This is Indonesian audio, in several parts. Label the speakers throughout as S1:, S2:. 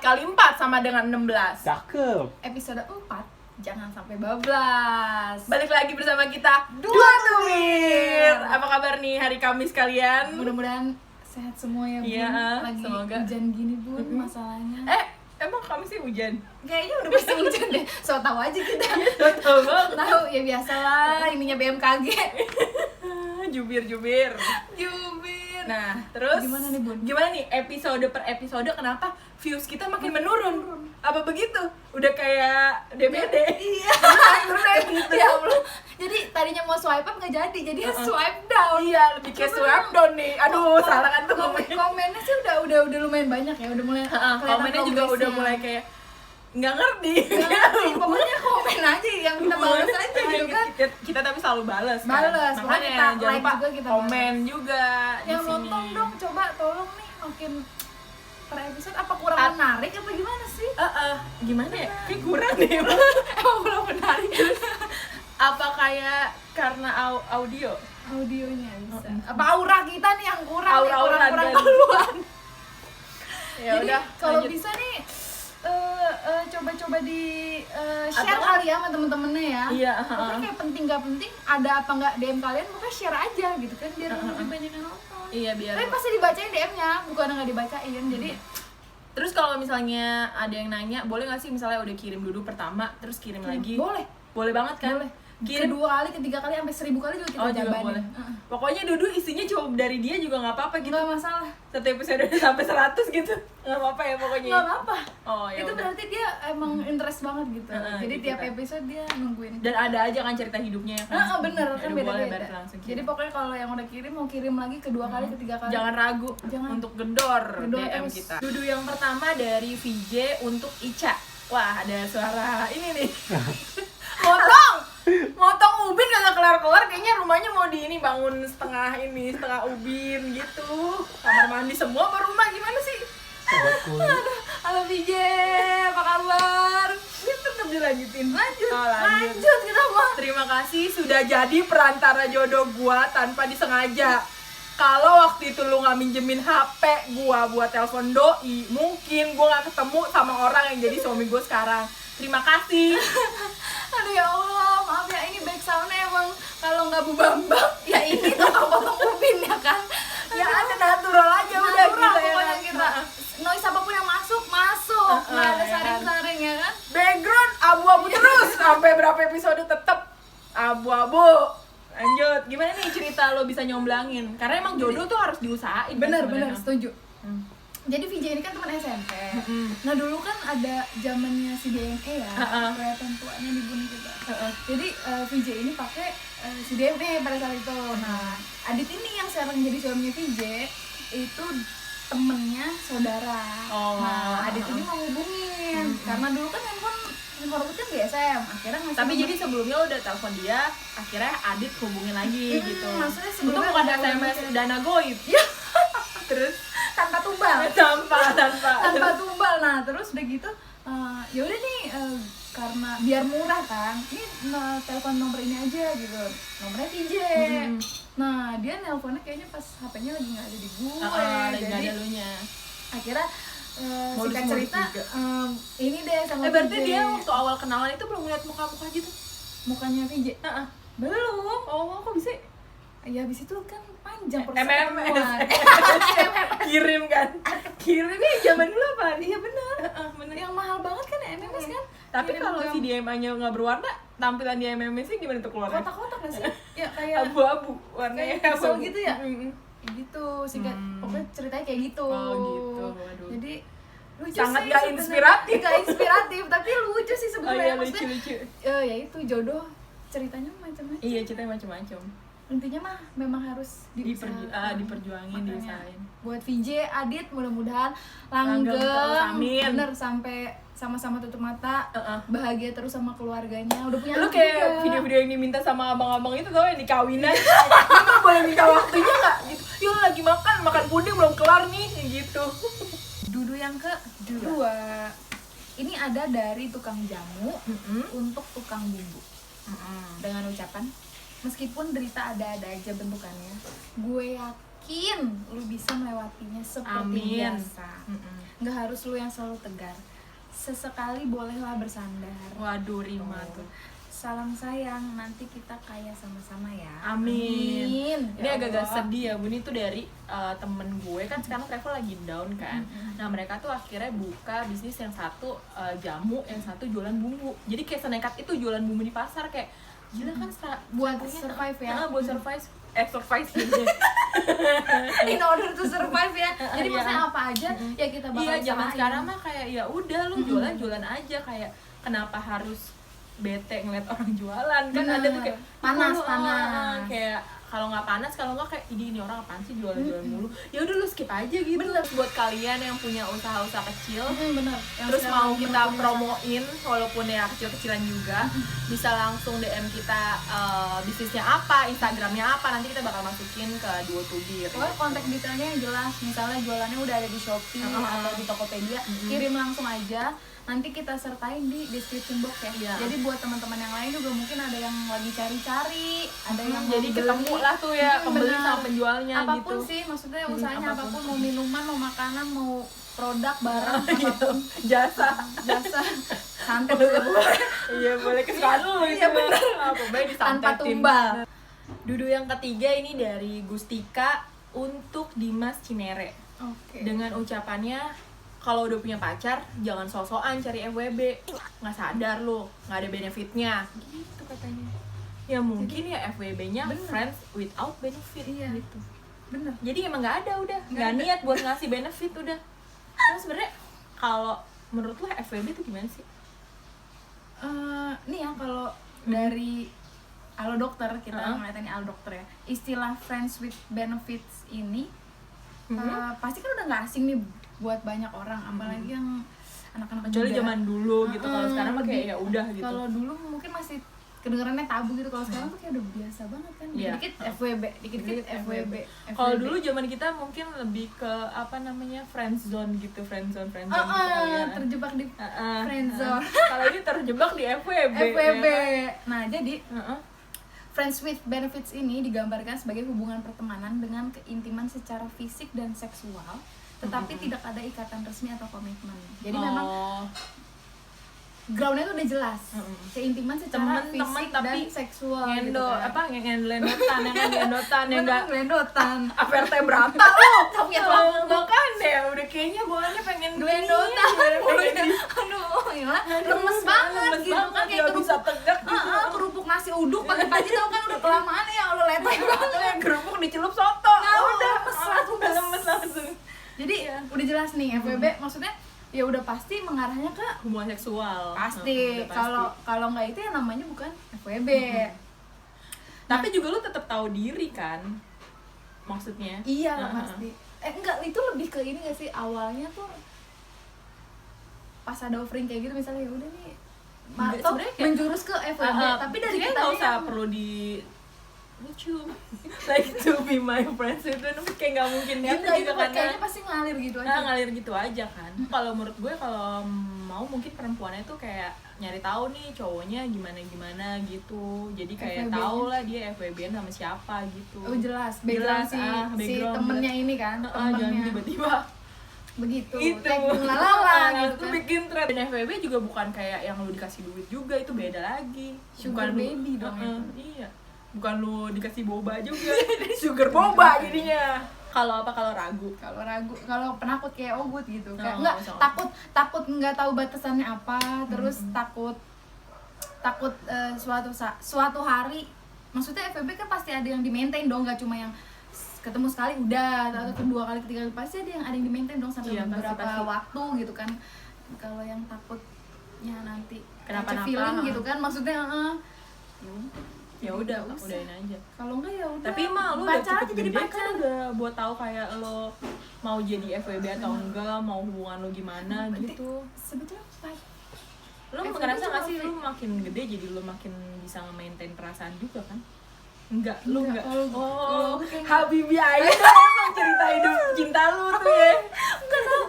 S1: kali 4 sama dengan 16.
S2: Cakep.
S3: Episode 4, jangan sampai bablas.
S1: Balik lagi bersama kita Dua Tumir. Apa kabar nih hari Kamis kalian?
S3: Mudah-mudahan sehat semua ya Bun.
S1: Iya,
S3: Lagi
S1: semoga.
S3: hujan gini Bun masalahnya.
S1: Emang Kamis sih hujan?
S3: Kayaknya udah pasti hujan deh. So tahu aja kita.
S1: Tahu banget.
S3: Tahu ya biasalah ininya BMKG.
S1: Jubir.
S3: Jubir.
S1: Nah, terus
S3: Gimana nih, Bun?
S1: Gimana nih episode per episode kenapa views kita makin menurun? Apa begitu? Udah kayak DBD.
S3: Iya.
S1: gitu.
S3: Ya Allah. Jadi tadinya mau swipe up nggak jadi swipe down.
S1: Iya, lebih kayak swipe down nih. Aduh, salah kan tuh ngomongnya.
S3: Komennya sih udah lumayan banyak ya, udah mulai kelihatan
S1: Komennya juga udah
S3: progresnya.
S1: mulai kayak nggak ngerti.
S3: Pokoknya komen aja yang kita balas aja gitu kan.
S1: Kita tapi selalu balas kan?
S3: Balas, pokoknya
S1: Makanya
S3: kita
S1: jangan
S3: like
S1: lupa
S3: juga, kita
S1: komen juga di
S3: Yang
S1: sini.
S3: nonton dong, coba tolong nih makin per episode apa kurang menarik apa gimana sih?
S1: Gimana ya? Kayak kurang deh.
S3: Emang kurang menarik.
S1: Apa kayak karena audio?
S3: Audionya bisa. Apa aura kita nih yang kurang,
S1: Aura-aura
S3: kurang
S1: dan-
S3: keluar.
S1: Ya
S3: Jadi
S1: udah,
S3: kalau
S1: lanjut.
S3: bisa nih coba-coba di share
S1: Atau-
S3: kali ya sama temen-temennya ya.
S1: Iya,
S3: Pokoknya kayak penting gak penting ada apa nggak DM kalian, pokoknya share aja gitu kan biar lebih banyak yang nonton.
S1: Iya, biar.
S3: Tapi pasti dibacain DM-nya, bukan nggak dibacain. Jadi
S1: Terus kalau misalnya ada yang nanya, boleh nggak sih misalnya udah kirim dulu pertama, terus kirim lagi?
S3: boleh.
S1: Boleh banget kan?
S3: Boleh.
S1: Kirim.
S3: Kedua kali, ketiga kali, sampai 1000 kali juga kita
S1: Oh, juga
S3: jabanin.
S1: boleh. Pokoknya Dudu isinya cuma dari dia juga nggak apa-apa gitu.
S3: Nggak masalah.
S1: Satu episode udah sampai 100 gitu. Nggak apa-apa ya pokoknya.
S3: Nggak apa-apa.
S1: Oh, ya
S3: Itu
S1: udah.
S3: berarti dia emang interest banget gitu. Jadi
S1: gitu
S3: tiap
S1: kan.
S3: episode dia nungguin.
S1: Dan ada aja kan cerita hidupnya ya kan.
S3: Bener
S1: Ya
S3: kan
S1: udah, boleh
S3: beda-beda.
S1: berarti langsung kirim.
S3: Jadi pokoknya kalau yang udah kirim mau kirim lagi kedua kali, ketiga kali.
S1: Jangan ragu
S3: Jangan.
S1: untuk gedor
S3: Gedor
S1: DM
S3: terus.
S1: kita. Dudu yang pertama dari VJ untuk Ica. Wah, ada suara ini nih. Motong ubin gak kelar-kelar, kayaknya rumahnya mau bangun setengah ubin gitu. Kamar mandi semua apa rumah gimana sih?
S2: Sobatku.
S3: Halo VJ, apa kabar?
S1: Ini tetap dilanjutin.
S3: Lanjut,
S1: Oh,
S3: lanjut kita mah.
S1: Terima kasih sudah jadi perantara jodoh gua tanpa disengaja. Kalau waktu itu lu nggak minjemin HP gua buat telepon doi, mungkin gua nggak ketemu sama orang yang jadi suami gua sekarang. Terima kasih.
S3: Aduh ya Allah, maaf ya ini back sound-nya emang kalau nggak Bu Bambang, ya ini tukang potong ubin ya kan.
S1: Ya ada natural aja udah
S3: Natural
S1: gitu ya
S3: pokoknya
S1: kan.
S3: kita. Noise apapun yang masuk, nggak ada
S1: ya kan.
S3: saring-saring ya kan.
S1: Background abu-abu terus sampai berapa episode tetap abu-abu. Lanjut, gimana nih cerita lo bisa nyomblangin? Karena emang jodoh tuh harus diusahain. kan
S3: Bener,
S1: sebenarnya.
S3: setuju. Jadi VJ ini kan teman SMP. Nah dulu kan ada zamannya si DME ya, kelihatan tuanya di bun kita. Jadi VJ ini pakai si DME pada saat itu. Nah Adit ini yang sekarang jadi suaminya VJ itu temennya saudara. Nah Adit ini mau hubungin karena dulu kan handphone Robot kan GSM, akhirnya ngasih
S1: Tapi
S3: nomor.
S1: jadi sebelumnya lo udah telepon dia, akhirnya Adit hubungin lagi gitu.
S3: maksudnya
S1: Itu
S3: sebelumnya
S1: bukan
S3: ada
S1: SMS
S3: nomor.
S1: dana goib.
S3: Iya.
S1: Terus
S3: Tanpa tumbal. tanpa tumbal. Nah terus udah gitu ya udah nih karena biar murah kan ini telepon nomor ini aja gitu, nomornya VJ. Nah dia nelponnya kayaknya pas HP-nya lagi nggak ada di gue,
S1: lagi nggak
S3: jadi
S1: ada lunya.
S3: akhirnya
S1: Modus-modus
S3: singkat cerita
S1: juga.
S3: ini deh sama
S1: Berarti
S3: VJ.
S1: dia waktu awal kenalan itu belum ngeliat muka-muka gitu?
S3: mukanya VJ belum.
S1: Oh, kok bisa?
S3: Ya habis itu kan panjang proses
S1: MMS.
S3: ketemuan.
S1: Kirim kan? Kirimnya zaman dulu apa?
S3: Iya benar.
S1: Bener.
S3: Yang mahal banget kan MMS kan.
S1: Tapi
S3: Kirim
S1: kalau
S3: jam.
S1: si DMA-nya nggak berwarna, tampilan di MMS-nya gimana tuh keluarnya?
S3: kotak-kotak nggak sih? Ya kayak
S1: Abu-abu, warnanya
S3: kayak pixel
S1: abu-abu.
S3: gitu ya? Kayak gitu sih kan. Pokoknya ceritanya kayak gitu.
S1: Oh, gitu. Waduh.
S3: Jadi lucu
S1: Sangat
S3: sih
S1: nggak
S3: sebenarnya.
S1: inspiratif.
S3: Nggak inspiratif, tapi lucu sih
S1: Oh
S3: sebenarnya.
S1: iya,
S3: Maksudnya,
S1: lucu-lucu.
S3: ya itu jodoh ceritanya macam-macam.
S1: Iya, ceritanya macam-macam.
S3: Intinya mah memang harus diusahakan.
S1: Diperjuangin,
S3: Makanya,
S1: diusahain.
S3: buat VJ, Adit mudah-mudahan
S1: Langgeng terus,
S3: langgeng,
S1: amin.
S3: bener sampai sama-sama tutup mata, bahagia terus sama keluarganya. Udah punya
S1: Lu
S3: anak
S1: kayak
S3: juga.
S1: video-video yang diminta sama abang-abang itu tau yang di kawinan. Emang boleh minta waktunya nggak? Gitu. Yuk lagi makan puding belum kelar nih, gitu.
S3: Dudu yang kedua. Ini ada dari tukang jamu untuk tukang bumbu. Dengan ucapan, meskipun derita ada-ada aja bentukannya, gue yakin yakin lu bisa melewatinya seperti
S1: Amin.
S3: biasa. Nggak harus lu yang selalu tegar, sesekali bolehlah bersandar.
S1: Waduh, Rima tuh.
S3: Salam sayang, nanti kita kaya sama-sama ya.
S1: Amin. Ini
S3: Ya
S1: agak-agak
S3: Allah.
S1: sedih ya, Buni tuh dari temen gue kan sekarang travel lagi down kan. Nah mereka tuh akhirnya buka bisnis, yang satu jamu, yang satu jualan bumbu. Jadi kayak senekat itu jualan bumbu di pasar, kayak gila kan
S3: Buat
S1: strateginya,
S3: survive ya.
S1: buat survive, survive gitu.
S3: In order to survive ya. Jadi
S1: Iya.
S3: maksudnya apa aja ya kita bakal
S1: Iya, zaman
S3: usahain.
S1: sekarang mah kayak ya udah lu jualan aja, kayak kenapa harus bete ngeliat orang jualan kan.
S3: Bener.
S1: Ada tuh kayak
S3: Panas,
S1: "Oh,
S3: panas."
S1: kayak kalau nggak panas, kalau nggak kayak ini orang apaan sih jualan mulu, ya udah lu skip aja gitu. Buat kalian yang punya usaha-usaha kecil
S3: Bener. Yang
S1: terus
S3: sekarang
S1: mau
S3: lagi
S1: kita
S3: punya
S1: promoin walaupun ya kecil-kecilan juga, bisa langsung DM kita bisnisnya apa, Instagramnya apa, nanti kita bakal masukin ke Duo Tubir.
S3: pokoknya kontak detailnya yang jelas, misalnya jualannya udah ada di Shopee atau di Tokopedia, kirim langsung aja, nanti kita sertain di description box ya.
S1: Iya.
S3: Jadi buat teman-teman yang lain juga mungkin ada yang lagi cari-cari, ada yang
S1: Jadi
S3: mau
S1: ketemu
S3: beli.
S1: lah tuh ya, pembeli
S3: Bener.
S1: sama penjualnya
S3: Apapun
S1: gitu.
S3: sih, maksudnya usahanya
S1: apapun.
S3: apapun, mau minuman, mau makanan, mau produk, barang,
S1: Gitu.
S3: apapun,
S1: Jasa.
S3: jasa, santet juga boleh.
S1: Iya, boleh kesukaan lu
S3: Iya, bener.
S1: Apa baik
S3: Tanpa
S1: disantetin.
S3: tumbal.
S1: Dudu yang ketiga ini dari Gustika untuk Dimas Cinere.
S3: Oke.
S1: Dengan ucapannya, kalau udah punya pacar jangan sok-sokan cari FWB, nggak sadar lu nggak ada benefitnya gitu katanya. Ya mungkin ya FWB-nya
S3: Bener.
S1: friends without benefit
S3: Iya.
S1: gitu.
S3: Bener.
S1: Jadi emang nggak ada, udah nggak
S3: ada.
S1: niat buat ngasih benefit udah. Terus sebenarnya kalau menurut lu FWB itu gimana sih?
S3: Nih ya, kalau dari Alo Dokter, kita ngeliatin Alo Dokter ya, istilah friends with benefits ini pasti kan udah nggak asing nih buat banyak orang, apalagi yang anak-anak
S1: Kecuali
S3: muda.
S1: zaman dulu gitu, kalau sekarang mah kayak ya udah gitu.
S3: Kalau dulu mungkin masih kedengarannya tabu gitu, kalau sekarang tuh kayak udah biasa banget kan,
S1: Iya.
S3: dikit FWB, dikit FWB.
S1: Kalau dulu zaman kita mungkin lebih ke apa namanya, friend zone gitu, friend zone gitu kali ya.
S3: terjebak di friend zone.
S1: Kalau ini terjebak di FWB.
S3: FWB.
S1: Ya.
S3: Nah, jadi friends with benefits ini digambarkan sebagai hubungan pertemanan dengan keintiman secara fisik dan seksual, tetapi tidak ada ikatan resmi atau komitmen. Jadi memang groundnya tuh udah jelas, keintiman secara
S1: Temen,
S3: fisik
S1: tapi
S3: dan seksual gitu
S1: ngendo
S3: kan.
S1: apa ngendotan yang ngendotan yang enggak
S3: Glendotan.
S1: vertebrata lu.
S3: Tapi ya tuh
S1: Bukan deh, udah kayaknya bawaannya pengen
S3: Glendotan.
S1: pengen
S3: Aduh, ya lemes banget
S1: lemes
S3: gitu kan,
S1: banget,
S3: kayak
S1: nggak bisa tegak gitu.
S3: kerupuk nasi uduk pagi-pagi tau kan, udah kelamaan ya Allah, letih banget.
S1: Kerupuk dicelup soto.
S3: Nah,
S1: udah
S3: lemes langsung,
S1: udah lemes langsung.
S3: Jadi udah jelas nih FWB, maksudnya ya udah pasti mengarahnya ke
S1: Hubungan seksual.
S3: pasti.
S1: Udah
S3: Kalau nggak itu ya namanya bukan FWB.
S1: Tapi juga lu tetap tahu diri kan, maksudnya.
S3: Iya lah pasti. Enggak, itu lebih ke ini nggak sih, awalnya tuh pas ada offering kayak gitu misalnya, ya udah nih
S1: Enggak,
S3: atau
S1: sebenarnya kayak-
S3: menjurus ke FWB, tapi dari
S1: kita
S3: kita
S1: nggak usah
S3: yang
S1: perlu di lucu like to be my friends itu kayak nggak mungkin
S3: ya
S1: gitu
S3: enggak,
S1: juga
S3: itu
S1: kan.
S3: kayaknya pasti ngalir gitu aja.
S1: Nah, ngalir gitu aja kan. Kalau menurut gue, kalau mau mungkin perempuannya tuh kayak nyari tahu nih cowoknya gimana gitu, jadi kayak
S3: FWB-nya.
S1: tahu lah dia FWB-an sama siapa gitu.
S3: Oh jelas, background si
S1: background,
S3: temennya
S1: jelas.
S3: ini kan,
S1: Jangan
S3: temennya
S1: tiba-tiba
S3: begitu,
S1: itu
S3: lalala gitu
S1: itu
S3: kan.
S1: bikin thread. Dan FWB juga bukan kayak yang lu dikasih duit juga, itu beda lagi.
S3: Sugar
S1: Bukan
S3: baby dong
S1: iya, bukan lu dikasih boba juga. Sugar boba jadinya. Kalau ragu,
S3: Kalau ragu, kalau penakut kayak Ogut gitu, kayak
S1: Oh,
S3: enggak,
S1: sama.
S3: takut nggak tahu batasannya apa, terus takut suatu hari, maksudnya FWB kan pasti ada yang di-maintain dong, nggak cuma yang ketemu sekali udah, atau kedua kali, ketiga kali, pasti ada yang di-maintain dong sampai
S1: Iya,
S3: beberapa
S1: pasti.
S3: waktu gitu kan. Kalau yang takutnya nanti
S1: Kenapa-napa,
S3: feeling gitu kan, maksudnya
S1: ya udah
S3: Nggak usah.
S1: udahin aja.
S3: kalau enggak ya udah,
S1: Tapi mah lu udah
S3: pacar aja
S1: cukup
S3: jadi
S1: gede
S3: pacar.
S1: kan, udah buat tahu kayak lo mau jadi FWB atau enggak, mau hubungan lo gimana gitu.
S3: Sebetulnya
S1: Lo
S3: FWB
S1: ngerasa
S3: juga
S1: nggak sih
S3: oke.
S1: lu makin gede jadi lu makin bisa nge-maintain perasaan juga kan? Enggak, lu enggak.
S3: Kalau gue kayak
S1: Habibi Aida emang cerita hidup cinta lu tuh ya.
S3: enggak tahu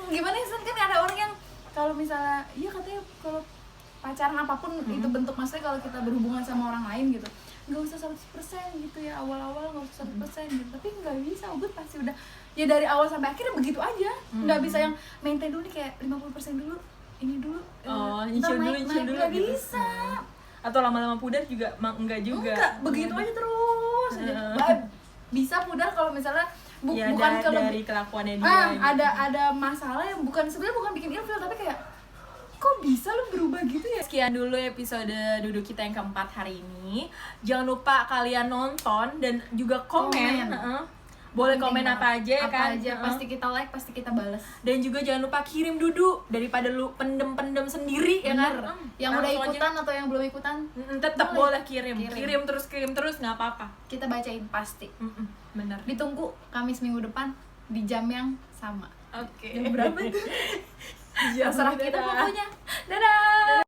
S3: gimana ya, San, kan ada orang yang kalau misalnya iya katanya kalau pacaran apapun itu bentuk, maksudnya kalau kita berhubungan sama orang lain gitu nggak usah 100% gitu ya, awal-awal nggak usah 100% gitu, tapi nggak bisa, Ugut pasti udah ya dari awal sampai akhirnya begitu aja, nggak bisa yang maintain dulu nih kayak 50% dulu, ini dulu,
S1: nyicil dulu
S3: nggak
S1: gitu.
S3: bisa.
S1: Atau lama-lama pudar juga enggak juga.
S3: Enggak, begitu aja terus aja. Bisa pudar kalau misalnya
S1: ya,
S3: bukan
S1: dari kelakuannya dia gitu.
S3: ada masalah yang sebenarnya bukan bikin ilfil, tapi kayak kok bisa lu berubah gitu ya.
S1: Sekian dulu episode Duduk kita yang keempat hari ini. Jangan lupa kalian nonton dan juga komen. Boleh komen apa aja ya kan?
S3: Pasti kita like, pasti kita balas.
S1: Dan juga jangan lupa kirim Dudu, daripada lu pendem-pendem sendiri. Ya kan?
S3: Yang udah ikutan atau yang belum ikutan
S1: tetap boleh kirim terus nggak apa-apa.
S3: Kita bacain pasti.
S1: Bener.
S3: Ditunggu Kamis minggu depan di jam yang sama.
S1: Oke.
S3: Jam berapa tuh?
S1: Terserah
S3: kita pokoknya. Dadah.